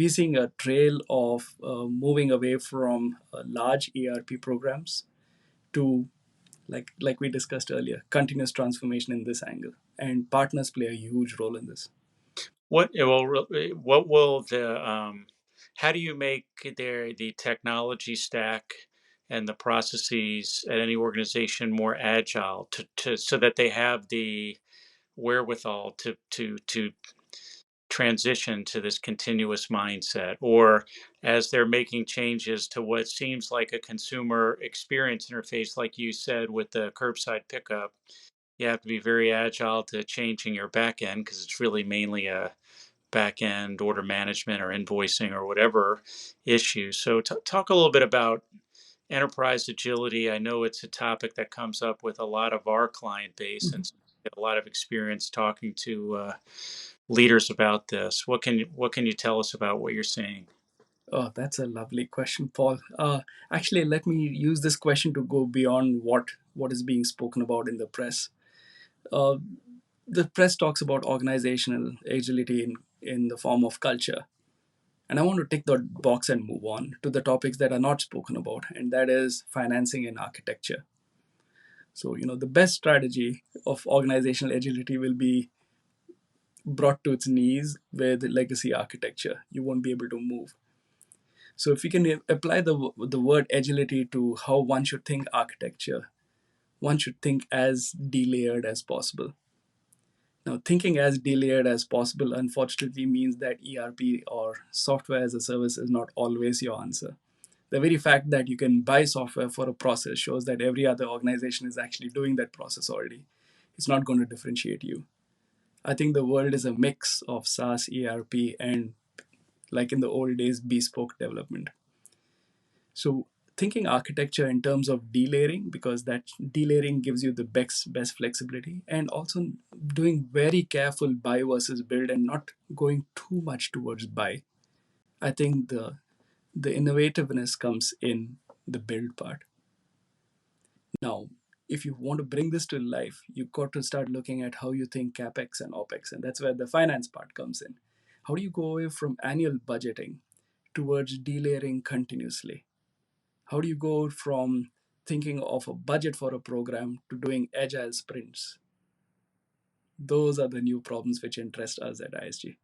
we're seeing a trail of moving away from large ERP programs to, like we discussed earlier, continuous transformation in this angle, and partners play a huge role in this. What will how do you make the technology stack and the processes at any organization more agile to so that they have the wherewithal to transition to this continuous mindset, or as they're making changes to what seems like a consumer experience interface, like you said, with the curbside pickup, you have to be very agile to changing your back end because it's really mainly a back end order management or invoicing or whatever issue. So talk a little bit about enterprise agility. I know it's a topic that comes up with a lot of our client base, and Mhm. so we have a lot of experience talking to leaders about this. What can you tell us about what you're seeing? Oh, that's a lovely question, Paul. Actually, let me use this question to go beyond what is being spoken about in the press. Uh, the press talks about organizational agility in the form of culture. And I want to tick that box and move on to the topics that are not spoken about, and that is financing and architecture. So, the best strategy of organizational agility will be brought to its knees with legacy architecture. You won't be able to move. So, if you can apply the word agility to how one should think architecture, one should think as delayered as possible. Now, thinking as delayered as possible unfortunately means that ERP or software as a service is not always your answer. The very fact that you can buy software for a process shows that every other organization is actually doing that process already. It's not going to differentiate you. I think the world is a mix of SaaS, ERP, and, like in the old days, bespoke development. So thinking architecture in terms of delayering, because that delayering gives you the best flexibility, and also doing very careful buy versus build and not going too much towards buy. I think the innovativeness comes in the build part. Now, if you want to bring this to life, you've got to start looking at how you think capex and opex, and that's where the finance part comes in. How do you go away from annual budgeting towards delayering continuously? How do you go from thinking of a budget for a program to doing agile sprints? Those are the new problems which interest us at ISG.